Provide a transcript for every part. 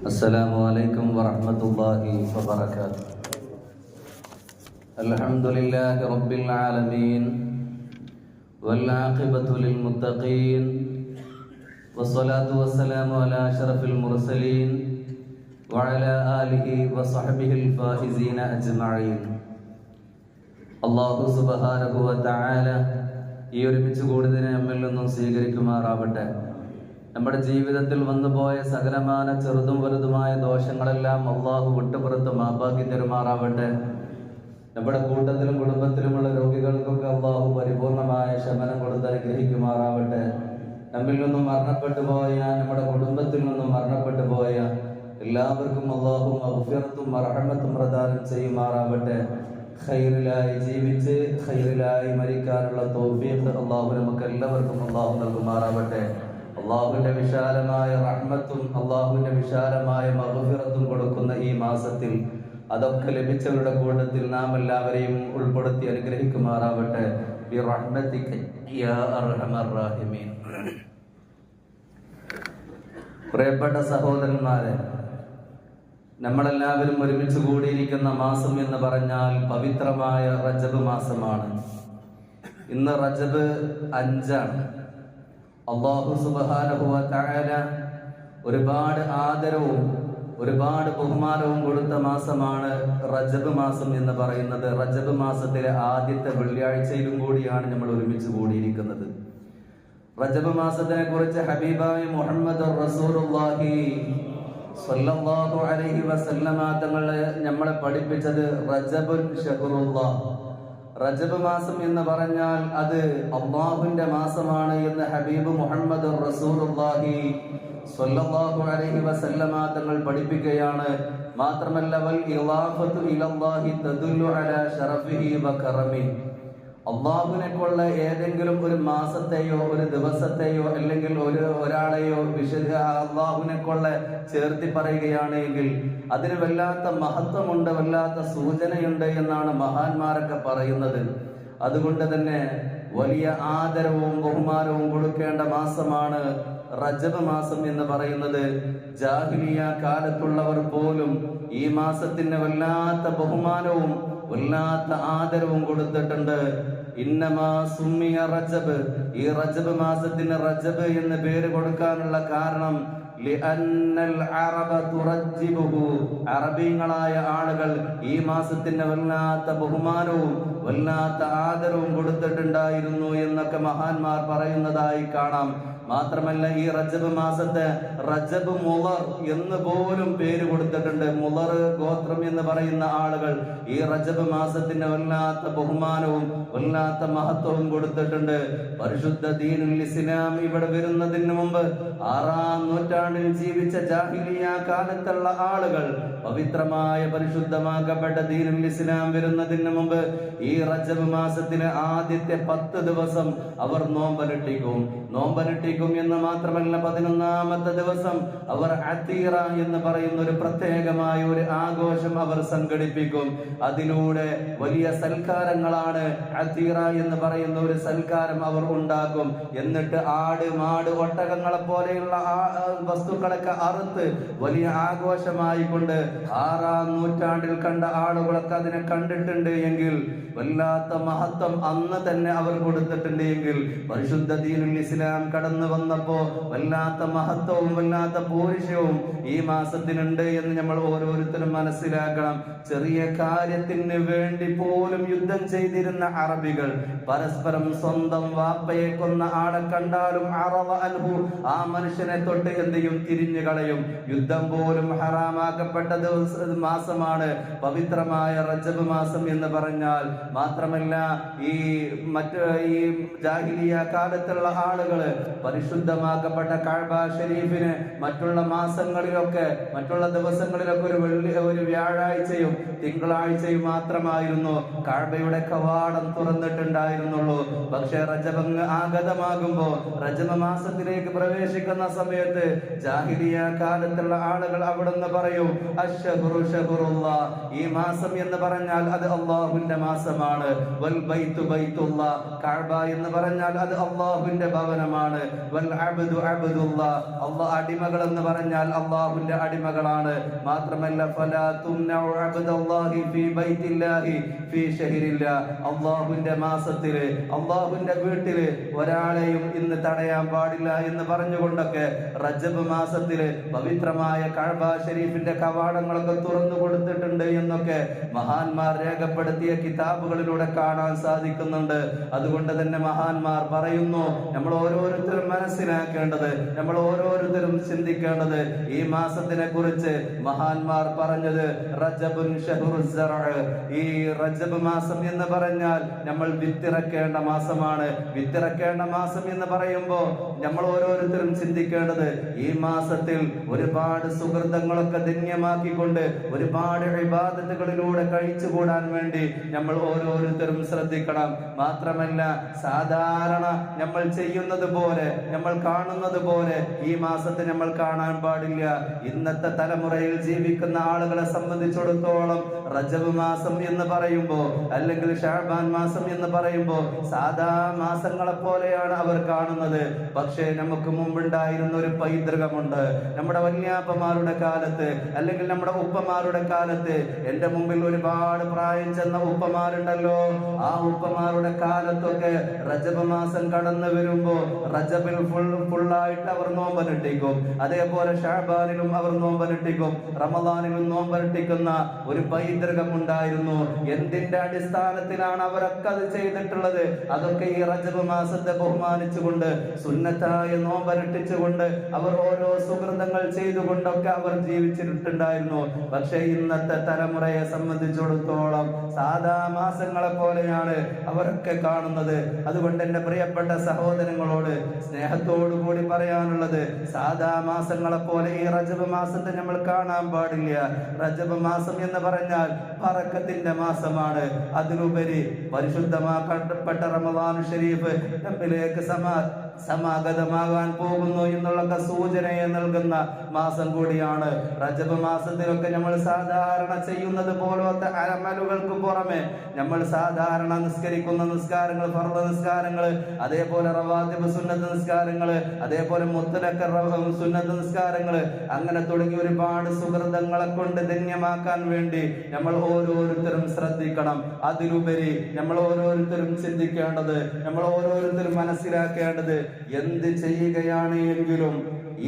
السلام عليكم ورحمة الله وبركاته. الحمد لله رب العالمين والعاقبة للمتقين والصلاة والسلام على أشرف المرسلين وعلى آله وصحبه الفائزين أجمعين. അല്ലാഹു സുബ്ഹാനഹു വ തആല ഈ ഒരുമിച്ച് കൂടുന്നതിനെ നമ്മിൽ നിന്നും സ്വീകരിക്കുമാറാവട്ടെ. നമ്മുടെ ജീവിതത്തിൽ വന്നുപോയ സകലമാന ചെറുതും വലുതുമായ ദോഷങ്ങളെല്ലാം അള്ളാഹു വിട്ടുപുറത്ത് മാപ്പാക്കി തരുമാറാവട്ടെ. നമ്മുടെ കൂട്ടത്തിലും കുടുംബത്തിലുമുള്ള രോഗികൾക്കൊക്കെ അള്ളാഹു പരിപൂർണമായ ശമനം കൊടുത്ത് അനുഗ്രഹിക്കുമാറാവട്ടെ. നമ്മിൽ നിന്നും മരണപ്പെട്ടു പോയ, നമ്മുടെ കുടുംബത്തിൽ നിന്നും മരണപ്പെട്ടു പോയ എല്ലാവർക്കും അള്ളാഹു മഗ്ഫിറത്തും റഹ്മത്തും പ്രദാനം ചെയ്യുമാറാവട്ടെ. ഖൈറിലായി ജീവിച്ച് ഖൈറിലായി മരിക്കാനുള്ള തൗഫീഖ് അള്ളാഹു നമുക്ക് എല്ലാവർക്കും അള്ളാഹു നൽകുമാറാവട്ടെ. അള്ളാഹുവിന്റെ വിശാലമായ റഹ്മത്തും അള്ളാഹുവിന്റെ വിശാലമായ മഗ്ഫിറത്തും കൊടുക്കുന്ന ഈ മാസത്തിൽ അതൊക്കെ ലഭിച്ചവരുടെ കൂട്ടത്തിൽ നാം എല്ലാവരെയും ഉൾപ്പെടുത്തി അനുഗ്രഹിക്കുമാറാവട്ടെ. ബിറഹ്മതിക യാ അർഹമർ റഹീമീൻ. പ്രിയപ്പെട്ട സഹോദരന്മാരെ, നമ്മളെല്ലാവരും ഒരുമിച്ച് കൂടിയിരിക്കുന്ന മാസം എന്ന് പറഞ്ഞാൽ പവിത്രമായ റജബ് മാസമാണ്. ഇന്ന് റജബ് 5 അല്ലാഹു സുബ്ഹാനഹു വ തആല ഒരുപാട് ആദരവും ഒരുപാട് ബഹുമാനവും കൊടുത്ത മാസമാണ് റജബ് മാസം എന്ന് പറയുന്നത്. റജബ് മാസത്തിലെ ആദ്യത്തെ വെള്ളിയാഴ്ചയിലും കൂടിയാണ് നമ്മൾ ഒരുമിച്ച് കൂടിയിരിക്കുന്നത്. റജബ് മാസത്തിനെ കുറിച്ച് ഹബീബായ മുഹമ്മദ് റസൂലുള്ളാഹി സ്വല്ലല്ലാഹു അലൈഹി വസല്ലമ തങ്ങൾ നമ്മളെ പഠിപ്പിച്ചത് റജബുൻ ശഹ്റുല്ലാഹ്, റജബ് മാസം എന്ന് പറഞ്ഞാൽ അത് അല്ലാഹുവിന്റെ മാസമാണ് എന്ന് ഹബീബ് മുഹമ്മദ് റസൂലുള്ളാഹി സ്വല്ലല്ലാഹു അലൈഹി വസല്ലമ തങ്ങൾ പഠിപ്പിക്കുകയാണ്. മാത്രമല്ല വൽ ഇളാഫത്തു ഇലല്ലാഹി തദുല്ലു അലാ ശറഫിഹി വ കറമിഹി, അള്ളാഹുവിനെക്കുള്ള ഏതെങ്കിലും ഒരു മാസത്തെയോ ഒരു ദിവസത്തെയോ അല്ലെങ്കിൽ ഒരാളെയോ അള്ളാഹുവിനെക്കുള്ള ചേർത്തി പറയുകയാണ് എങ്കിൽ അതിന് വല്ലാത്ത മഹത്വമുണ്ട്, വല്ലാത്ത സൂചനയുണ്ട് എന്നാണ് മഹാന്മാരൊക്കെ പറയുന്നത്. അതുകൊണ്ട് തന്നെ വലിയ ആദരവും ബഹുമാനവും കൊടുക്കേണ്ട മാസമാണ് റജബ് മാസം എന്ന് പറയുന്നത്. ജാഹിലിയ കാലത്തുള്ളവർ പോലും ഈ മാസത്തിന് വല്ലാത്ത ബഹുമാനവും വല്ലാത്ത ആദരവും കൊടുത്തിട്ടുണ്ട്. ഇന്നമാ സുമ്മിയ റജബ്, ഈ റജബ് മാസത്തിന് റജബ് എന്ന് പേര് കൊടുക്കാനുള്ള കാരണം അറബീങ്ങളായ ആളുകൾ ഈ മാസത്തിന് വല്ലാത്ത ബഹുമാനവും വല്ലാത്ത ആദരവും കൊടുത്തിട്ടുണ്ടായിരുന്നു എന്നൊക്കെ മഹാന്മാർ പറയുന്നതായി കാണാം. മാത്രമല്ല ഈ റജബ് മാസത്തെ റജബ് മുളർ എന്ന് പോലും പേര് കൊടുത്തിട്ടുണ്ട്. മുളർ ഗോത്രം എന്ന് പറയുന്ന ആളുകൾ ഈ റജബ് മാസത്തിന് വല്ലാത്ത ബഹുമാനവും വല്ലാത്ത മഹത്വവും കൊടുത്തിട്ടുണ്ട്. പരിശുദ്ധ ദീനുൽ ഇസ്ലാം ഇവിടെ വരുന്നതിന് മുമ്പ് 6-ാം നൂറ്റാണ്ടിൽ ജീവിച്ച ജാഹിലിയ കാലത്തുള്ള ആളുകൾ പവിത്രമായ പരിശുദ്ധമാക്കപ്പെട്ട ദീനുൽ ഇസ്ലാം വരുന്നതിന് മുമ്പ് ഈ റജബ് മാസത്തിലെ ആദ്യത്തെ 10 ദിവസം അവർ നോമ്പനുഷ്ഠിക്കും എന്ന് മാത്രമല്ല 11ാമത്തെ ദിവസം അവർ അതീറ എന്ന് പറയുന്ന ഒരു പ്രത്യേകമായ ഒരു ആഘോഷം അവർ സംഘടിപ്പിക്കും. അതിലൂടെ വലിയ സൽക്കാരങ്ങളാണ് അതീറ എന്ന് പറയുന്ന ഒരു സൽക്കാരം അവർ ഉണ്ടാക്കും. എന്നിട്ട് ആട് മാട് ഒട്ടകങ്ങളെ പോലെയുള്ള വസ്തുക്കളൊക്കെ അറുത്ത് വലിയ ആഘോഷമായി കൊണ്ട് 6-ാം നൂറ്റാണ്ടിൽ കണ്ട ആളുകളൊക്കെ അതിനെ കണ്ടിട്ടുണ്ട് എങ്കിൽ വല്ലാത്ത മഹത്വം അന്ന് തന്നെ അവർ കൊടുത്തിട്ടുണ്ട് എങ്കിൽ പരിശുദ്ധ ദീനുൽ ഇസ്ലാം കടന്നു വന്നപ്പോ വല്ലാത്ത മഹത്വവും വല്ലാത്ത പൗരുഷവും ഈ മാസത്തിനുണ്ട് എന്ന് നമ്മൾ ഓരോരുത്തരും മനസ്സിലാക്കണം. ചെറിയ കാര്യത്തിന് വേണ്ടി പോലും യുദ്ധം ചെയ്തിരുന്ന അറബികൾ പരസ്പരം സ്വന്തം വാപ്പയെ കൊന്ന ആളെ കണ്ടാലും ആ മനുഷ്യനെ തൊട്ട് എന്തെയും തിരിഞ്ഞു കളയും. യുദ്ധം പോലും ഹറാമാക്കപ്പെട്ട മാസമാണ് പവിത്രമായ റജബ് മാസം എന്ന് പറഞ്ഞാൽ. മാത്രമല്ല ഈ ജാഹിലിയ കാലത്തുള്ള ആളുകള് പരിശുദ്ധമാക്കപ്പെട്ട കഅബ ഷരീഫിന് മറ്റുള്ള മാസങ്ങളിലൊക്കെ മറ്റുള്ള ദിവസങ്ങളിലൊക്കെ ഒരു വ്യാഴാഴ്ചയും തിങ്കളാഴ്ചയും മാത്രമായിരുന്നു കഅബയുടെ കവാടം തുറന്നിട്ടുണ്ടായിരുന്നുള്ളൂ. പക്ഷെ റജബ് ആഗതമാകുമ്പോ റജബ് മാസത്തിലേക്ക് പ്രവേശിക്കും പ്രവേശിക്കുന്ന സമയത്ത് ജാഹിലിയ കാലത്തുള്ള ആളുകൾ അവിടുന്ന് പറയും അശ്ശഹുറു ശഹുറുല്ലാ, ഈ മാസം എന്ന് പറഞ്ഞാൽ അത് അല്ലാഹുവിന്റെ മാസമാണ്. വൽ ബൈതു ബൈതുല്ലാ, കഅബ എന്ന് പറഞ്ഞാൽ അത് അല്ലാഹുവിന്റെ ഭവനമാണ്. വൽ അബ്ദു അബ്ദുല്ലാ, അല്ലാഹ് അടിമകൾ എന്ന് പറഞ്ഞാൽ അല്ലാഹുവിന്റെ അടിമകളാണ്. മാത്രമല്ല ഫലാ തുംനഉ അബ്ദുല്ലാഹി ഫീ ബൈത്തില്ലാഹി ഫീ ശഹരില്ലാ, അല്ലാഹുവിന്റെ മാസത്തില് അല്ലാഹുവിന്റെ വീട്ടില് ഒരാളെയും ഇന്ന് തടയാൻ പാടില്ല എന്ന് പറഞ്ഞുകൊണ്ടൊക്കെ റജബ് മാസത്തില് പവിത്രമായ കഅബ ഷരീഫിന്റെ കവാടങ്ങളൊക്കെ തുറന്നു കൊടുത്തിട്ടുണ്ട് എന്നൊക്കെ മഹാന്മാർ രേഖപ്പെടുത്തിയ കിതാബുകളിലൂടെ കാണാൻ സാധിക്കുന്നുണ്ട്. അതുകൊണ്ട് തന്നെ മഹാന്മാർ പറയുന്നു, നമ്മൾ ഓരോരുത്തരും മനസ്സിലാക്കേണ്ടത്, നമ്മൾ ഓരോരുത്തരും ചിന്തിക്കേണ്ടത്, ഈ മാസത്തിനെ കുറിച്ച് മഹാന്മാർ പറഞ്ഞത് റജബുൻ ശഹ്റുസ് സറഅ്, ഈ റജബ് മാസം എന്ന് പറഞ്ഞാൽ നമ്മൾ വിത്തിറക്കേണ്ട മാസമാണ്. വിത്തിറക്കേണ്ട മാസം എന്ന് പറയുമ്പോൾ നമ്മൾ ഓരോരുത്തരും ചിന്തിക്കേണ്ടത്, ഈ മാസത്തിൽ ഒരുപാട് സുഹൃതങ്ങളൊക്കെ ധന്യമാക്കിക്കൊണ്ട് ഒരുപാട് ഇബാദത്തുകളിലൂടെ കഴിച്ചുകൂടാൻ വേണ്ടി നമ്മൾ ഓരോരുത്തരും ശ്രദ്ധിക്കണം. മാത്രമല്ല സാധാരണ നമ്മൾ ചെയ്യുന്നത് പോലെ, നമ്മൾ കാണുന്നത് പോലെ ഈ മാസത്തെ നമ്മൾ കാണാൻ പാടില്ല. ഇന്നത്തെ തലമുറയിൽ ജീവിക്കുന്ന ആളുകളെ സംബന്ധിച്ചിടത്തോളം റജബ് മാസം എന്ന് പറയുമ്പോൾ, അല്ലെങ്കിൽ ഷഅബാൻ മാസം എന്ന് പറയുമ്പോൾ സാധാ മാസങ്ങളെ പോലെയാണ് അവർ കാണുന്നത്. പക്ഷേ നമുക്ക് മുമ്പുണ്ടായിരുന്ന ഒരു പൈതൃകമുണ്ട്. നമ്മുടെ വല്യാപ്പമാരുടെ കാലത്ത്, അല്ലെങ്കിൽ നമ്മുടെ ഉപ്പമാരുടെ കാലത്ത്, എന്റെ മുമ്പിൽ ഒരുപാട് പ്രായം ചെന്ന ഉപ്പമാരുണ്ടല്ലോ, ആ ഉപ്പമാരുടെ കാലത്തൊക്കെ റജബ് മാസം കടന്നു വരുമ്പോ റജബിൽ ഫുള്ളായിട്ട് അവർ നോമ്പനുഷ്ഠിക്കും. അതേപോലെ ഷഅബാനിലും അവർ നോമ്പനുഷ്ഠിക്കും, റമദാനിലും നോമ്പനുഷ്ഠിക്കുന്ന ഒരു പൈതൃകം ഉണ്ടായിരുന്നു. എന്തിന്റെ അടിസ്ഥാനത്തിലാണ് അവരൊക്കെ അത് ചെയ്തിട്ടുള്ളത്? അതൊക്കെ ഈ റജബ് മാസത്തെ ബഹുമാനിച്ചുകൊണ്ട്, സുന്നത്തായ നോമ്പനുഷ്ഠിച്ചുകൊണ്ട്, അവർ ഓരോ സുഹൃതങ്ങൾ ചെയ്തുകൊണ്ടൊക്കെ അവർ ജീവിച്ചിട്ടുണ്ടായിരുന്നു. പക്ഷെ ഇന്നത്തെ തലമുറയെ സംബന്ധിച്ചിടത്തോളം സാധാ മാസങ്ങളെ പോലെയാണ് അവരൊക്കെ കാണുന്നത്. അതുകൊണ്ട് എന്റെ പ്രിയപ്പെട്ട സഹോദരങ്ങളോട് സ്നേഹത്തോടു കൂടി പറയാനുള്ളത്, സാധാ മാസങ്ങളെ പോലെ ഈ റജബ് മാസത്തെ നമ്മൾ കാണാൻ പാടില്ല. റജബ് മാസം എന്ന് പറഞ്ഞാൽ ബറക്കത്തിന്റെ മാസമാണ്. അതിലുപരി പരിശുദ്ധമാക്കപ്പെട്ട റമദാൻ ഷരീഫ് നമ്മിലേക്ക് സമാഗതമാകാൻ പോകുന്നു എന്നുള്ള സൂചനയെ നൽകുന്ന മാസം കൂടിയാണ്. റജബ് മാസത്തിലൊക്കെ നമ്മൾ സാധാരണ ചെയ്യുന്നത് പോലത്തെ അമലുകൾക്ക് പുറമെ നമ്മൾ സാധാരണ നിസ്കരിക്കുന്ന നിസ്കാരങ്ങൾ, ഫർദ് നിസ്കാരങ്ങൾ, അതേപോലെ റവാത്തിബ് സുന്നത്ത് നിസ്കാരങ്ങൾ, അതേപോലെ മുത്തലക്ക സുന്നത്ത് നിസ്കാരങ്ങൾ, അങ്ങനെ തുടങ്ങി ഒരുപാട് സുഹൃതങ്ങളെ കൊണ്ട് ധന്യമാക്കാൻ വേണ്ടി നമ്മൾ ഓരോരുത്തരും ശ്രദ്ധിക്കണം. അതിലുപരി നമ്മൾ ഓരോരുത്തരും ചിന്തിക്കേണ്ടത്, നമ്മൾ ഓരോരുത്തരും മനസ്സിലാക്കേണ്ടത്, എന്ത് ചെയ്യുകയാണ് എങ്കിലും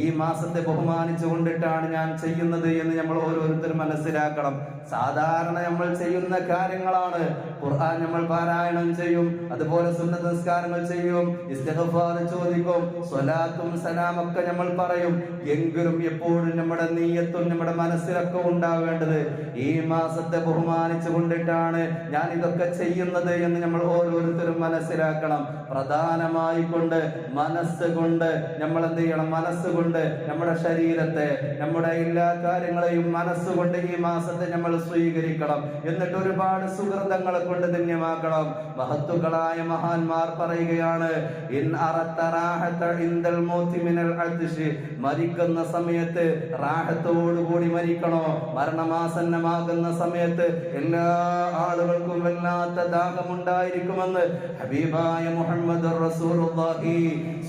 ഈ മാസത്തെ ബഹുമാനിച്ചു കൊണ്ടിട്ടാണ് ഞാൻ ചെയ്യുന്നത് എന്ന് നമ്മൾ ഓരോരുത്തരും മനസ്സിലാക്കണം. സാധാരണ നമ്മൾ ചെയ്യുന്ന കാര്യങ്ങളാണ്. ഖുർആൻ നമ്മൾ പാരായണം ചെയ്യും, അതുപോലെ സുന്നത്ത് നിസ്കാരങ്ങൾ ചെയ്യും, ഇസ്തിഗ്ഫാർ ചോദിക്കും, സ്വലാത്തും സലാമൊക്കെ നമ്മൾ പറയും. എങ്കിലും എപ്പോഴും നമ്മുടെ നിയ്യത്തും നമ്മുടെ മനസ്സിലൊക്കെ ഉണ്ടാവേണ്ടത്, ഈ മാസത്തെ ബഹുമാനിച്ചു കൊണ്ടിട്ടാണ് ഞാൻ ഇതൊക്കെ ചെയ്യുന്നത് എന്ന് നമ്മൾ ഓരോരുത്തരും മനസ്സിലാക്കണം. പ്രധാനമായി കൊണ്ട് മനസ്സുകൊണ്ട് നമ്മൾ എന്ത് ചെയ്യണം? മനസ്സുകൊണ്ട് നമ്മുടെ ശരീരത്തെ, നമ്മുടെ എല്ലാ കാര്യങ്ങളെയും മനസ്സുകൊണ്ട് ഈ മാസത്തെ നമ്മൾ സ്വീകരിക്കണം. എന്നിട്ട് ഒരുപാട് സുഹൃതങ്ങളെ കൊണ്ട് ധന്യമാക്കണം. മഹത്തുക്കളായ മഹാന്മാർ പറയുകയാണ്, മരിക്കുന്ന സമയത്ത് റാഹത്തോടുകൂടി മരിക്കണോ? മരണമാസന്നമാകുന്ന സമയത്ത് എല്ലാ ആളുകൾക്കും വല്ലാത്ത ദാഹമുണ്ടായിരിക്കുമെന്ന് ഹബീബായ മുഹമ്മദ് റസൂലുള്ളാഹി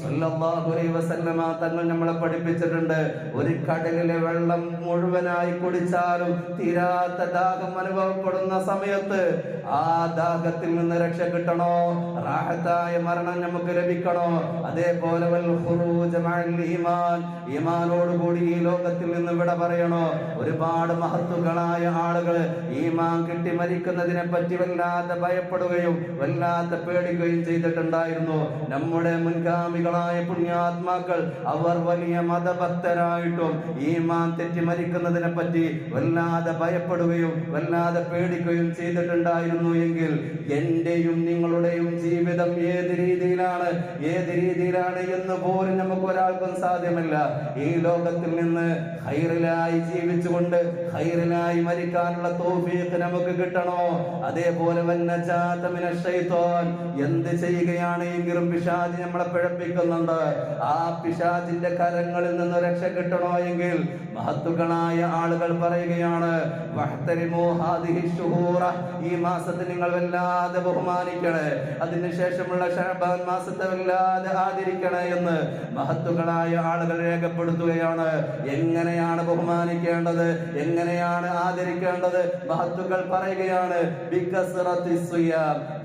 സ്വല്ലല്ലാഹു അലൈഹി വസല്ലമ തങ്ങൾ നമ്മളെ പഠിപ്പിച്ചിട്ടുണ്ട്. ഒരു കടലിലെ വെള്ളം മുഴുവനായി കുടിച്ചാലും തീരാത്ത ദാഹം അനുഭവപ്പെടുന്ന സമയത്ത് ആ ദാഹത്തിൽ നിന്ന് രക്ഷ കിട്ടണോ? റാഹത്തായ മരണം നമുക്ക് ലഭിക്കണോ? അതേപോലെ ഈമാനോടുകൂടി ഈ ലോകത്തിൽ നിന്ന് വിട പറയണോ? ഒരുപാട് മഹത്തുക്കളായ ആളുകൾ ഈമാൻ കിട്ടി മരിക്കുന്നതിനെ പറ്റി വല്ലാതെ ഭയപ്പെടുകയും വല്ലാതെ പേടിക്കുകയും ചെയ്തിട്ടുണ്ടായിരുന്നു. നമ്മുടെ മുൻഗാമികളായ പുണ്യാത്മാക്കൾ അവർ വലിയ മതഭക്തരായിട്ടും ഈമാൻ തെറ്റി മരിക്കുന്നതിനെ പറ്റി വല്ലാതെ ഭയപ്പെടുകയും വല്ലാതെ പേടിക്കുകയും ചെയ്തിട്ടുണ്ടായിരുന്നു. എങ്കിൽ എന്റെയും നിങ്ങളുടെയും ജീവിതം ഏത് രീതിയിലാണ് എന്ന് പോലും നമുക്ക് ഒരാൾക്കും സാധ്യമല്ല. ഈ ലോകത്തിൽ നിന്ന് ഖൈറിലായി ജീവിച്ചുകൊണ്ട് ഖൈറിലായി മരിക്കാനുള്ള തൗഫീഖ് നമുക്ക് കിട്ടണോ? അതേപോലെ വന്നജാത മിനശ് ശൈത്വാൻ, എന്ത് ചെയ്യുകയാണ് എങ്കിലും പിശാച് നമ്മളെ പിഴപ്പിക്കുന്നുണ്ട്. ആ പിശാചിന്റെ കര ദുരന്തരങ്ങളിൽ നിന്ന് രക്ഷ കിട്ടണോ എങ്കിൽ മഹത്തുക്കളായ ആളുകൾ പറയുകയാണ്, ഈ മാസത്തെ നിങ്ങൾ വല്ലാതെ ബഹുമാനിക്കണേ, അതിനുശേഷമുള്ള ശഅബാൻ മാസത്തെ വല്ലാതെ ആദരിക്കണേ എന്ന് മഹത്തുക്കളായ ആളുകൾ രേഖപ്പെടുത്തുകയാണ്. എങ്ങനെയാണ് ബഹുമാനിക്കേണ്ടത്, എങ്ങനെയാണ് ആദരിക്കേണ്ടത്? മഹത്തുക്കൾ പറയുകയാണ്,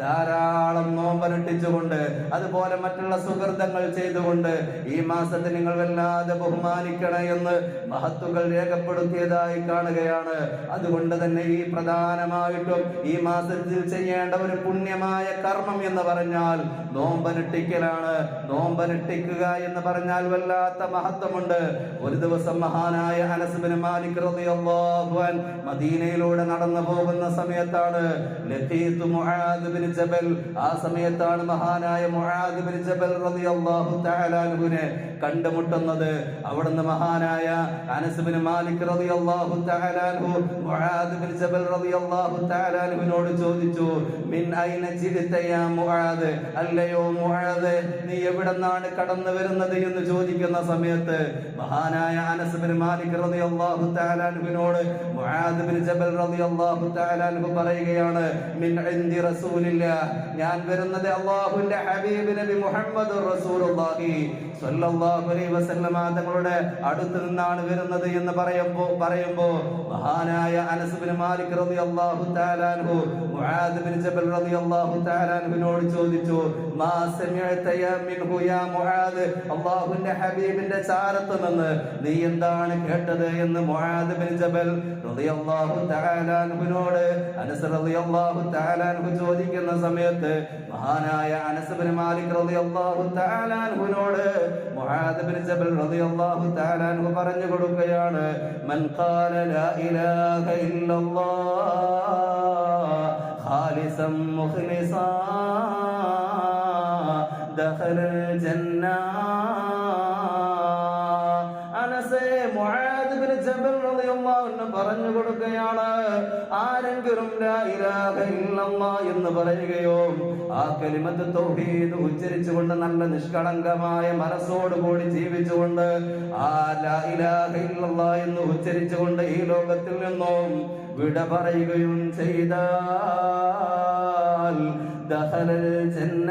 ധാരാളം നോമ്പനുഷ്ഠിച്ചുകൊണ്ട്, അതുപോലെ മറ്റുള്ള സുഹൃതങ്ങൾ ചെയ്തുകൊണ്ട് ഈ മാസത്തെ നിങ്ങൾ വല്ലാതെ ബഹുമാനിക്കണേ എന്ന് മഹത്തുക്കൾ രേഖപ്പെടുത്തിയതായി കാണുകയാണ്. അതുകൊണ്ട് തന്നെ ഈ പ്രധാനമായിട്ടും ഈ മാസത്തിൽ ചെയ്യേണ്ട ഒരു പുണ്യമായ കർമ്മം എന്ന് പറഞ്ഞാൽ നോമ്പനുഷ്ഠിക്കലാണ്. നോമ്പനുഷ്ഠിക്കുക എന്ന് പറഞ്ഞാൽ വല്ലാത്ത മഹത്വമുണ്ട്. ഒരു ദിവസം മഹാനായ അനസ് ബിൻ മാലിക് റളിയല്ലാഹു അൻഹു മദീനയിലൂടെ നടന്നു പോകുന്ന സമയത്താണ് ലഖീതു മുആദ് ബിൻ ജബൽ, ആ സമയത്താണ് മഹാനായ മുആദ് ബിൻ ജബൽ റളിയല്ലാഹു തആല അൻഹുവിനെ കണ്ടുമുട്ടുന്നത്. അവിടുന്ന് മഹാനായ അനസ് ബിൻ മാലിക് റളിയല്ലാഹു തആല അൻഹു മുആദ് ബിൻ ജബൽ റളിയല്ലാഹു തആല അൻഹുവിനോട് ചോദിച്ചു, മിൻ ഐന ജിഇത യാ മുആദ്, അല്ലയോ മുആദ് നീ എവിടെന്നാണ് കടന്നു വരുന്നത് എന്ന് ചോദിക്കുന്ന സമയത്ത് മഹാനായ അനസ് ബിൻ മാലിക് റളിയല്ലാഹു തആല അൻഹുവിനോട് മുആദ് ബിൻ ജബൽ റളിയല്ലാഹു തആല അൻഹു പറയുകയാണ്, മിൻ ഇൻദി റസൂലില്ലാഹ്, ഞാൻ വരുന്നത് അല്ലാഹുവിന്റെ ഹബീബ് നബി മുഹമ്മദ് റസൂലുള്ളാഹി സ്വല്ലല്ലാഹു അലൈഹി വസല്ലമ തങ്ങളുടെ അടുത്ത് നിന്നാണ് വരുന്നത് എന്ന് പറയുമ്പോൾ മഹാനായ അനസ് ബിൻ മാലിക് റളിയല്ലാഹു തആല അൻഹു മുആദ് ബിൻ ജബൽ റളിയല്ലാഹു തആല അൻഹുവിനോട് ചോദിച്ചു, മാ സമിഅത യാ മിൻഹു യാ മുആദ്, അല്ലാഹുവിന്റെ ഹബീബിന്റെ ചാരത്ത് നിന്ന് നീ എന്താണ് കേട്ടത് എന്ന് മുആദ് ബിൻ ജബൽ റളിയല്ലാഹു തആല അൻഹുവിനോട് അനസ് റളിയല്ലാഹു തആല അൻഹു ചോദിക്കുന്ന സമയത്ത് മഹാനായ അനസ് ബിൻ മാലിക് റളിയല്ലാഹു തആല അൻഹുവിനോട് മുആദ് ബിൻ ജബൽ റളിയല്ലാഹു തആല അൻഹു പറഞ്ഞു കൊടുക്കുകയാണ്, മൻ ഖാല ലാ ഇലാഹ ഇല്ലല്ലാഹ് ഖാലിസൻ മുഖ്ലിസാ ദഖലൽ ജന്ന. അനസ് മുആദ് ബിൻ ജബൽ റളിയല്ലാഹു അൻഹു പറഞ്ഞു കൊടുക്കുകയാണ്, ആരെങ്കിലും ലാ ഇലാഹ ഇല്ലല്ലാഹ് എന്ന് പറയുകയോ ആ കലിമത്ത് തൗഹീദ് ഉച്ചരിച്ചുകൊണ്ട് നല്ല നിഷ്കളങ്കമായ മനസ്സോടുകൂടി ജീവിച്ചുകൊണ്ട് ആ ലാ ഇലാഹ ഇല്ലല്ലാഹ് എന്ന് ഉച്ചരിച്ചുകൊണ്ട് ഈ ലോകത്തിൽ നിന്നും വിട പറയുകയും ചെയ്താൽ ദഖലൽ ജന്ന,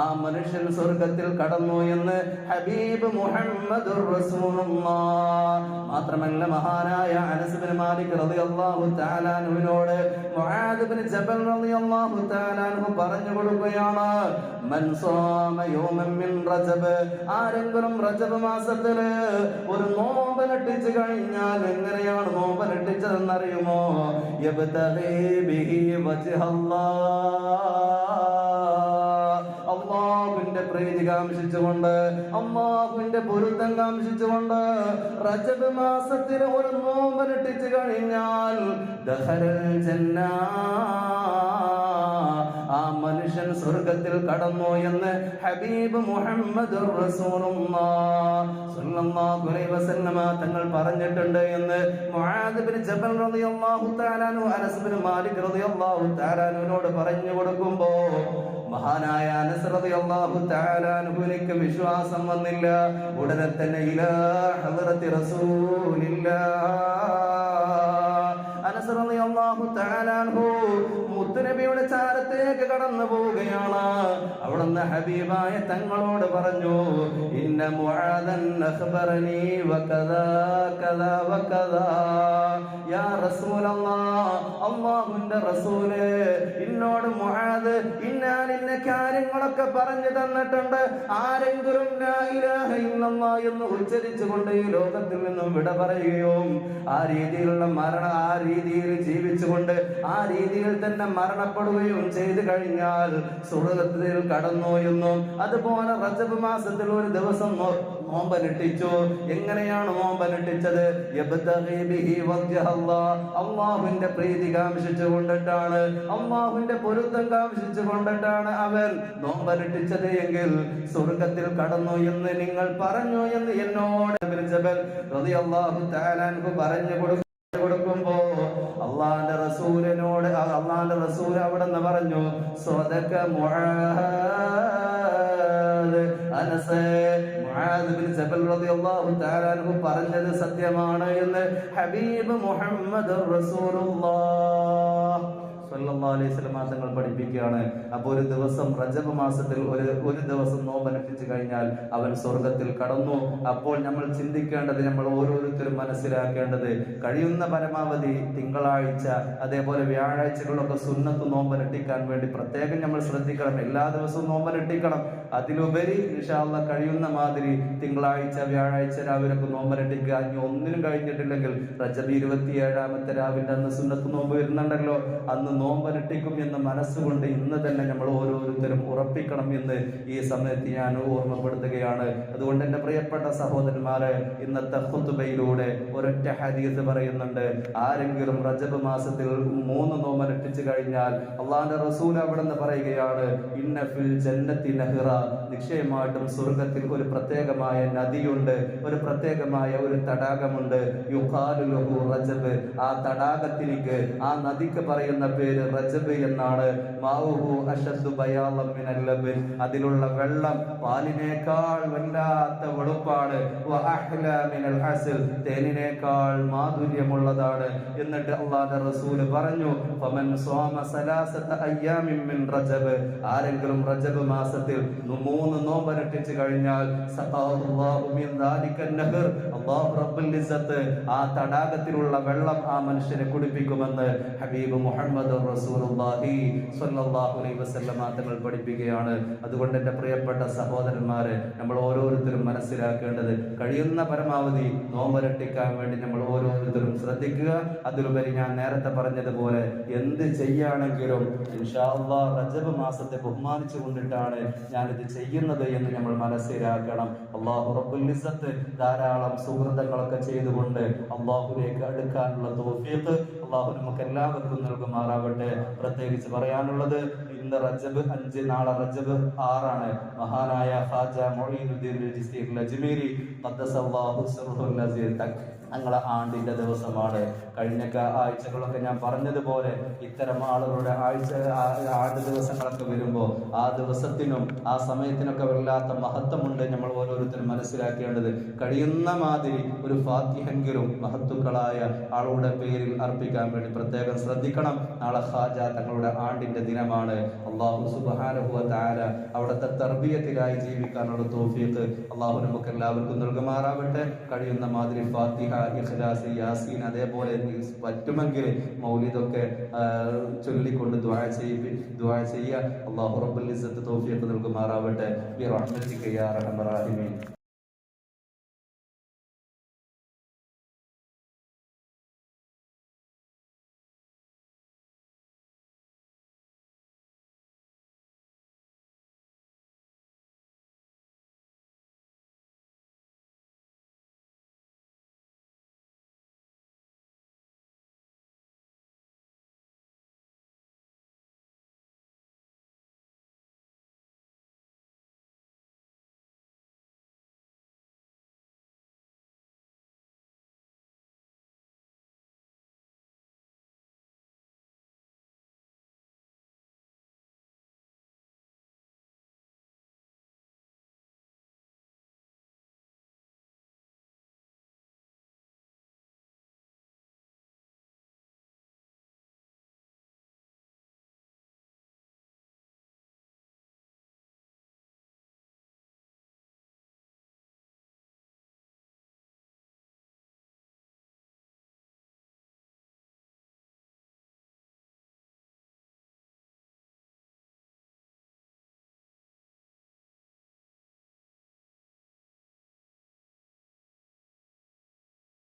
ആ മനുഷ്യൻ സ്വർഗത്തിൽ കടന്നു എന്ന് ഹബീബ് മുഹമ്മദുർ റസൂലുള്ളാഹ്. മാത്രമല്ല മഹാനായ അനസ് ബിൻ മാലിക് റളിയല്ലാഹു തആല അൻഹുവിനോട് മുആദ് ബിൻ ജബൽ റളിയല്ലാഹു തആല അൻഹു പറഞ്ഞു കൊടുക്കുകയാണ്, മൻ സാമ യൗമൻ മിൻ റജബ്, ആരെങ്കിലും റജബ് മാസത്തിൽ ഒരു നോമ്പനുഷ്ഠിച്ചു കഴിഞ്ഞാൽ എങ്ങനെയാണ് നോമ്പനുഷ്ഠിച്ചതെന്ന് അറിയുമോ? യബ്തഗി ബിഹി വജ്ഹല്ലാഹ്, അല്ലാഹുവിന്റെ പ്രീതി കാംക്ഷിച്ചുകൊണ്ട്, അല്ലാഹുവിന്റെ പൊരുത്തം കാംക്ഷിച്ചുകൊണ്ട് റജബ് മാസത്തിൽ ഒരു നോമ്പനുഷ്ഠിച്ചു കഴിഞ്ഞാൽ ദഖലൽ ജന്ന, ആ മനുഷ്യൻ സ്വർഗത്തിൽ കടന്നു എന്ന് ഹബീബ് മുഹമ്മദുർ റസൂലുള്ളാഹ് സ്വല്ലല്ലാഹു അലൈഹി വസല്ലമ തങ്ങൾ പറഞ്ഞിട്ടുണ്ട് എന്ന് മുആദ് ബിൻ ജബൽ റളിയല്ലാഹു തആല അൻഹു അനസ് ബിൻ മാലിക് റളിയല്ലാഹു തആല അൻഹുവിനോട് പറഞ്ഞു കൊടുക്കുമ്പോൾ മഹാനായ അനസ് റളിയല്ലാഹു തആല അൻഹുവിലേക്ക് വിശ്വാസം വന്നില്ല. ഉടനെ തന്നെ ഇലാ ഹദ്റത്തി റസൂലില്ലാഹ് അനസ് റളിയല്ലാഹു തആല അൻഹു മുത്തുനബിയുടെ ചാരത്തേക്ക് കടന്നു പോവുകയാണ്. അവിടുന്ന് ഹബീബായ തങ്ങളോട് പറഞ്ഞു, ഇന്ന മുആദൻ അഖ്ബറനി വകദാ കദാ വകദാ യാ റസൂലല്ലാഹ്, അല്ലാഹുവിന്റെ റസൂലേ എന്നോട് മുആദ് ഇന്ന കാര്യങ്ങളൊക്കെ പറഞ്ഞു തന്നിട്ടുണ്ട്. ആരെങ്കിലും ലാ ഇലാഹ ഇല്ലല്ലാഹ് എന്ന് ഉച്ചരിച്ചുകൊണ്ട് ഈ ലോകത്തിൽ നിന്നും വിട പറയുകയും ആ രീതിയിലുള്ള മരണം ആ രീതിയിൽ ജീവിച്ചുകൊണ്ട് ആ രീതിയിൽ തന്നെ മരണപ്പെടുകയും ചെയ്തു കഴിഞ്ഞാൽ സ്വർഗ്ഗത്തിൽ കടന്നു എന്നും, അതുപോലെ റജബ് മാസത്തിൽ ഒരു ദിവസം നോമ്പനുഷ്ഠിച്ചു. എങ്ങനെയാണ് നോമ്പനുഷ്ഠിച്ചത്? യബ്തഗി ബിഹി വജ്ഹല്ലാഹ്, അല്ലാഹുവിന്റെ പ്രീതി കാംക്ഷിച്ചു കൊണ്ടിട്ടാണ്, അല്ലാഹുവിന്റെ പൊരുത്തം കാംക്ഷിച്ചു കൊണ്ടിട്ടാണ് അവൻ നോമ്പനുഷ്ഠിച്ചത് എങ്കിൽ സ്വർഗ്ഗത്തിൽ കടന്നു എന്ന് നിങ്ങൾ പറഞ്ഞു എന്ന് എന്നോട് ജബൽ റളിയല്ലാഹു തആല അൻഹു പറഞ്ഞു കൊടുക്കുമ്പോ അള്ളാന്റെ റസൂലിനോട് അള്ളാന്റെ റസൂൽ അവിടെ നിന്ന് പറഞ്ഞു, സ്വദക Muadh, Anas Muadh bin Jabal റളിയല്ലാഹു തആല അൻഹു പറഞ്ഞത് സത്യമാണ് എന്ന് ഹബീബ് മുഹമ്മദ് റസൂലുള്ളാഹ് സല്ലല്ലാഹു അലൈഹി വസല്ലം തങ്ങൾ പഠിപ്പിക്കുകയാണ്. അപ്പോൾ ഒരു ദിവസം റജബ് മാസത്തിൽ ഒരു ദിവസം നോമ്പനുഷ്ഠിച്ചു കഴിഞ്ഞാൽ അവൻ സ്വർഗത്തിൽ കടന്നു. അപ്പോൾ നമ്മൾ ചിന്തിക്കേണ്ടത്, നമ്മൾ ഓരോരുത്തരും മനസ്സിലാക്കേണ്ടത്, കഴിയുന്ന പരമാവധി തിങ്കളാഴ്ച അതേപോലെ വ്യാഴാഴ്ചകളിലൊക്കെ സുന്നത്ത് നോമ്പനുഷ്ഠിക്കാൻ വേണ്ടി പ്രത്യേകം നമ്മൾ ശ്രദ്ധിക്കണം. എല്ലാ ദിവസവും നോമ്പനുഷ്ഠിക്കണം. അതിലുപരി ഇൻഷാ അല്ലാഹ് കഴിയുന്ന മാതിരി തിങ്കളാഴ്ച വ്യാഴാഴ്ച രാവിലൊക്കെ നോമ്പനുഷ്ഠിക്കുക. ഇനി ഒന്നിനും കഴിഞ്ഞിട്ടില്ലെങ്കിൽ റജബ് 27-ാമത്തെ രാവിലെ അന്ന് സുന്നത്ത് നോമ്പ് വരുന്നുണ്ടല്ലോ, അന്ന് നോമ്പനുഷ്ഠിക്കും എന്ന് മനസ്സുകൊണ്ട് ഇന്ന് തന്നെ നമ്മൾ ഓരോരുത്തരും ഉറപ്പിക്കണം എന്ന് ഈ സമയത്ത് ഞാൻ ഓർമ്മപ്പെടുത്തുകയാണ്. അതുകൊണ്ട് എന്റെ പ്രിയപ്പെട്ട സഹോദരന്മാരെ, ഇന്നത്തെ ഖുതുബയിലൂടെ ഒരൊറ്റ ഹദീസ് പറയുന്നുണ്ട്. ആരെങ്കിലും റജബ് മാസത്തിൽ 3 നോമ്പനുഷ്ഠിച്ചു കഴിഞ്ഞാൽ അള്ളാഹുവിന്റെ റസൂൽ അവിടെ നിന്ന് പറയുകയാണ്, ഇന്ന ഫിൽ ജന്നത്തി നഹ്റ, നിശ്ചയമായിട്ടും സ്വർഗത്തിൽ ഒരു പ്രത്യേകമായ നദിയുണ്ട്, ഒരു പ്രത്യേകമായ ഒരു തടാകമുണ്ട്. യുഖാലു ലഹു റജബ്, ആ തടാകത്തിലേക്ക്, ആ നദിക്ക് പറയുന്ന പേര് റജബ് എന്നാണ്. മാഉഹു അശദ്ദു ബയാളൻ മിനൽ ലബൻ, അതിലുള്ള വെള്ളം പാലിനേക്കാൾ വല്ലാത്ത വെളുപ്പാണ്. വ അഹ്ലാ മിനൽ അസൽ, തേനിനേക്കാൾ മാധുര്യമുള്ളതാണ്. എന്നിട്ട് അല്ലാഹുവിന്റെ റസൂൽ പറഞ്ഞു, ഫമൻ സ്വാമ സലാസത അയ്യാമിൻ മിൻ റജബ്, ആരെങ്കിലും റജബ് മാസത്തിൽ 3 നോമ്പനുഷ്ഠിച്ചു കഴിഞ്ഞാൽ സഖാഹുല്ലാഹു മിൻ ദാലിക നഹർ, അല്ലാഹു റബ്ബുൽ ഇസ്സത്ത് ആ തടാകത്തിലുള്ള വെള്ളം ആ മനുഷ്യനെ കുടിപ്പിക്കുമെന്ന് ഹബീബ് മുഹമ്മദ് റസൂലുള്ളാഹി സ്വല്ലല്ലാഹു അലൈഹി വസല്ലം തങ്ങൾ പഠിപ്പിക്കുകയാണ്. അതുകൊണ്ട് എൻ്റെ പ്രിയപ്പെട്ട സഹോദരന്മാരെ, നമ്മൾ ഓരോരുത്തരും മനസ്സിലാക്കേണ്ടത്, കഴിയുന്ന പരമാവധി നോമ്പനുഷ്ഠിക്കാൻ വേണ്ടി നമ്മൾ ഓരോരുത്തരും ശ്രദ്ധിക്കുക. അതിലുപരി ഞാൻ നേരത്തെ പറഞ്ഞതുപോലെ എന്ത് ചെയ്യുകയാണെങ്കിലും ഇൻഷാ അല്ലാഹ് റജബ് മാസത്തെ ബഹുമാനിച്ചു കൊണ്ടിട്ടാണ് ഞാനിത് ചെയ്യുന്നത് എന്ന് നമ്മൾ മനസ്സിലാക്കണം. അല്ലാഹു റബ്ബുൽ ഇസ്സത്ത് ധാരാളം സുഹൃതങ്ങളൊക്കെ ചെയ്തുകൊണ്ട് അല്ലാഹുവിലേക്ക് അടുക്കാനുള്ള തൗഫീഖ് അല്ലാഹു നമുക്ക് എല്ലാവർക്കും നൽകുമാറാവട്ടെ. പ്രത്യേകിച്ച് പറയാനുള്ളത്, ഇന്ന് റജബ് 5, നാളെ റജബ് 6 ആണ്. മഹാനായ ഖാജ മുഈനുദ്ദീൻ ചിശ്തി അജ്മീരി ഖദ്ദസല്ലാഹു സിർറുൽ അസീസ് ഞങ്ങളെ ആണ്ടിന്റെ ദിവസമാണ്. കഴിഞ്ഞ ആഴ്ചകളൊക്കെ ഞാൻ പറഞ്ഞതുപോലെ ഇത്തരം ആളുകളുടെ ആണ്ട് ദിവസങ്ങളൊക്കെ വരുമ്പോൾ ആ ദിവസത്തിനും ആ സമയത്തിനൊക്കെ വല്ലാത്ത മഹത്വമുണ്ട്. നമ്മൾ ഓരോരുത്തരും മനസ്സിലാക്കേണ്ടത്, കഴിയുന്ന മാതിരി ഒരു ഫാത്തിഹെങ്കിലും മഹത്തുക്കളായ ആളുകളുടെ പേരിൽ അർപ്പിക്കാൻ വേണ്ടി പ്രത്യേകം ശ്രദ്ധിക്കണം. നാളെ ഖാജ തങ്ങളുടെ ആണ്ടിന്റെ ദിനമാണ്. അല്ലാഹു സുബ്ഹാനഹു വ തആല അവിടുത്തെ തർബിയത്തിലായി ജീവിക്കാനുള്ള തൗഫീഖ് അല്ലാഹു നമുക്ക് എല്ലാവർക്കും നൽകുമാറാവട്ടെ. കഴിയുന്ന മാതിരി ഫാത്തിഹ, ഇഖ്ലാസ്, യാസീൻ, അതേപോലെ പറ്റുമെങ്കിൽ മൗലിദൊക്കെ ചൊല്ലിക്കൊണ്ട് ദുആ ചെയ്യുക. അല്ലാഹു റബ്ബുൽ ഇസ്സത്ത് തൗഫീഖ് നൽകുമാറാവട്ടെ. ബിറഹ്മതിക യാ അർഹമർ റഹീമീൻ.